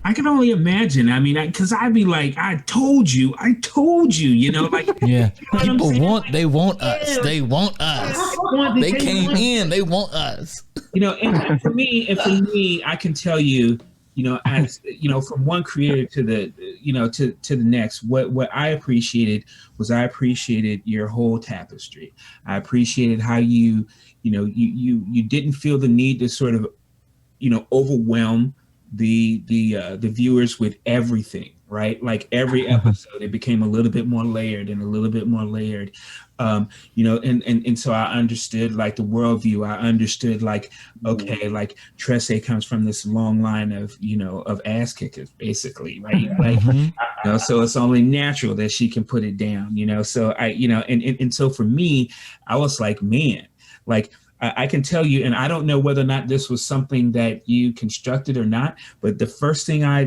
I can only imagine. I mean, because I'd be like, I told you, you know, like, yeah. You know People they want us. They want us. They came in. They want us. You know, and for me, I can tell you, you know, as you know, from one creator to the, you know, to the next, what I appreciated your whole tapestry. I appreciated how you didn't feel the need to sort of, you know, overwhelm the viewers with everything, right? Like every episode, it became a little bit more layered. You know, and so I understood like the worldview. I understood like, okay, like Trese comes from this long line of, you know, of ass kickers, basically, right? Like, you know, so it's only natural that she can put it down, you know. So I, you know, and so for me, I was like, man, like I can tell you, and I don't know whether or not this was something that you constructed or not, but the first thing I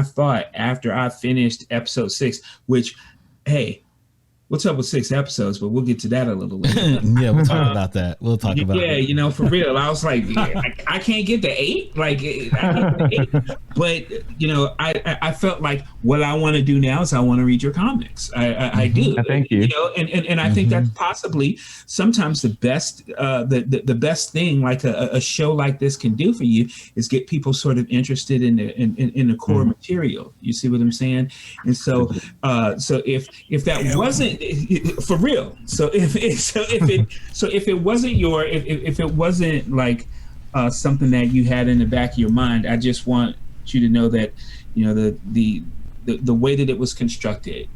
thought after I finished episode 6, which, hey, what's up with 6 episodes, but we'll get to that a little later. Yeah, we'll talk about that. We'll talk about it. Yeah, you know, for real. I was like, I can't get to 8. Like, I get to 8. But, you know, I felt like what I want to do now is I want to read your comics. I do. Thank you. You know, and I think that's possibly sometimes the best the best thing like a show like this can do for you is get people sort of interested in the core material. You see what I'm saying? And so if that wasn't for real, so if it wasn't like something that you had in the back of your mind, I just want you to know that, you know, the way that it was constructed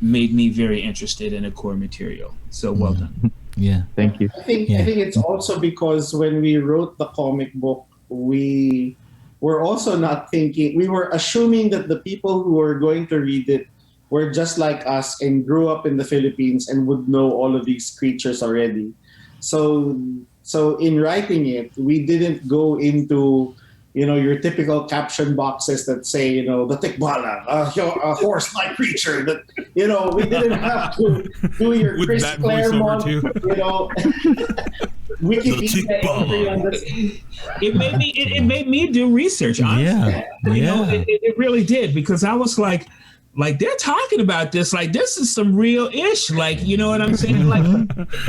made me very interested in the core material. So well done. Yeah, thank you. I think it's also because when we wrote the comic book, we were also not thinking. We were assuming that the people who were going to read it were just like us and grew up in the Philippines and would know all of these creatures already. So in writing it, we didn't go into, you know, your typical caption boxes that say, you know, the tikbala, a horse-like creature. That, you know, we didn't have to do your with Chris Claremont, you know, Wikipedia entry on this. It made me do research. Honestly. Yeah, you know, it really did, because I was like they're talking about this, like this is some real ish, like, you know what I'm saying? Like,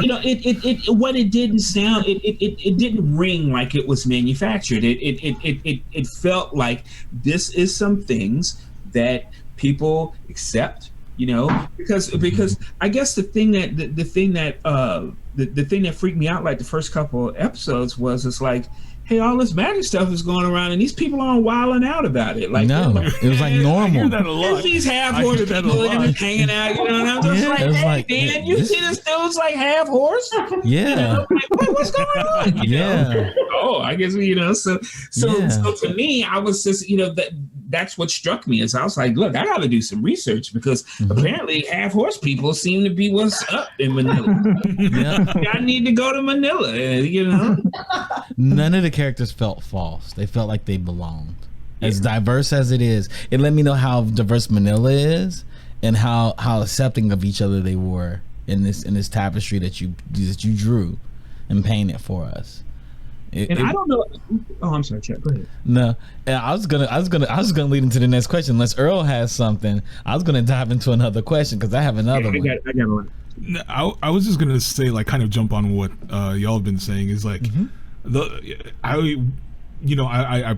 you know, it didn't sound, it didn't ring like it was manufactured. It felt like this is some things that people accept, you know, because I guess the thing that freaked me out like the first couple of episodes was, it's like, hey, all this magic stuff is going around, and these people aren't wilding out about it. Like, no, it was like normal. I hear that a lot. There's these half-horse people just hanging out, you know, and I'm just like, hey, man, you see this dude's like half-horse? Yeah. You know, like, what's going on? You know? Oh, I guess, you know, so to me, I was just, you know, that's what struck me, is I was like, look, I got to do some research, because apparently half-horse people seem to be what's up in Manila. I need to go to Manila, you know? None of the characters felt false. They felt like they belonged. As diverse as it is, it let me know how diverse Manila is, and how accepting of each other they were in this tapestry that you drew and painted for us. I don't know. Oh, I'm sorry, Chad. Go ahead. No, I was gonna lead into the next question. Unless Earl has something, I was gonna dive into another question, because I have another one. I got one. I was just gonna say, like, kind of jump on what y'all have been saying, is like I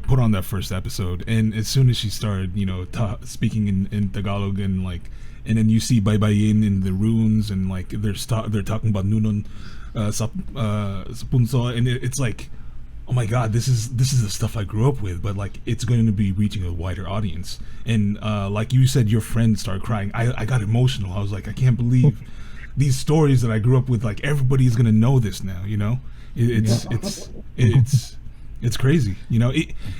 put on that first episode, and as soon as she started, you know, speaking in Tagalog, and like, and then you see Baybayin in the runes, and like they're talking about Nunon sa punso, and it's like, oh my god, this is the stuff I grew up with, but like it's going to be reaching a wider audience. And like you said, your friend started crying. I got emotional. I was like, I can't believe these stories that I grew up with, like everybody's going to know this now, you know? It's crazy, you know.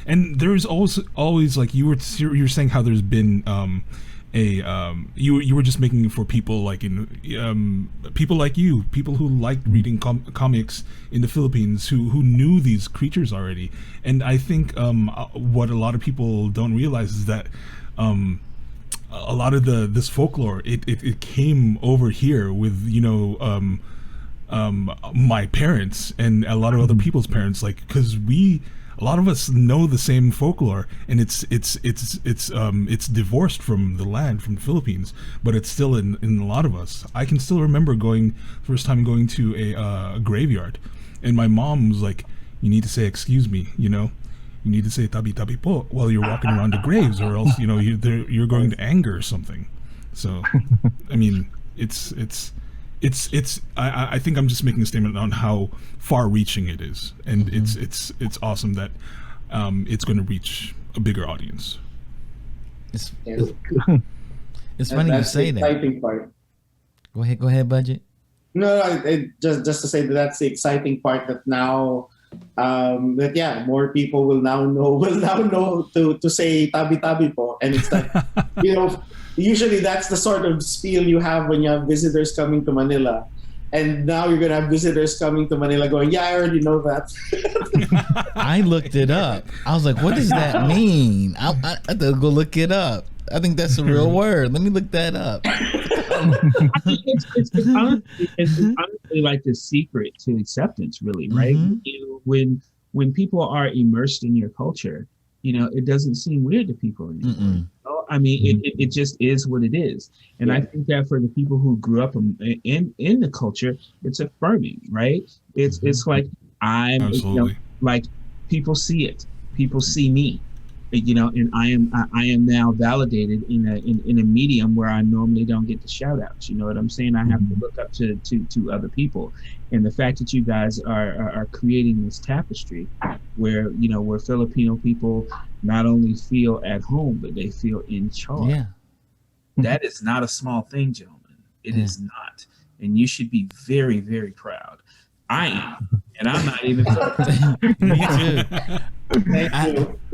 And there's also always, like you were saying, how there's been you were just making it for people like people like you, people who liked reading comics in the Philippines, who knew these creatures already. And I think what a lot of people don't realize is that a lot of this folklore, it came over here with, you know, my parents and a lot of other people's parents, like, because a lot of us know the same folklore, and it's divorced from the land, from the Philippines, but it's still in a lot of us. I can still remember first time going to a graveyard, and my mom was like, "You need to say excuse me, you know, you need to say tabi tabi po while you're walking around the graves, or else you know you're going to anger or something." So, I mean, I think I'm just making a statement on how far-reaching it is, and it's awesome that it's going to reach a bigger audience. It's funny you say that. Exciting part. Go ahead, Budjette. No, just to say that's the exciting part, that now more people will now know to say tabi tabi po, and it's like you know. Usually that's the sort of spiel you have when you have visitors coming to Manila. And now you're going to have visitors coming to Manila going, yeah, I already know that. I looked it up. I was like, what does that mean? I had to go look it up. I think that's a real word. Let me look that up. I think it's honestly like the secret to acceptance, really, right? When people are immersed in your culture, you know, it doesn't seem weird to people anymore. I mean, it just is what it is. And I think that for the people who grew up in the culture, it's affirming, right? It's like I'm, you know, like people see it, people see me, you know, and I am now validated in a medium where I normally don't get the shout outs. You know what I'm saying? I have to look up to other people. And the fact that you guys are creating this tapestry where, you know, where Filipino people not only feel at home, but they feel in charge. Yeah. That is not a small thing, gentlemen. It is not. And you should be very, very proud. I am. And I'm not even. Me too.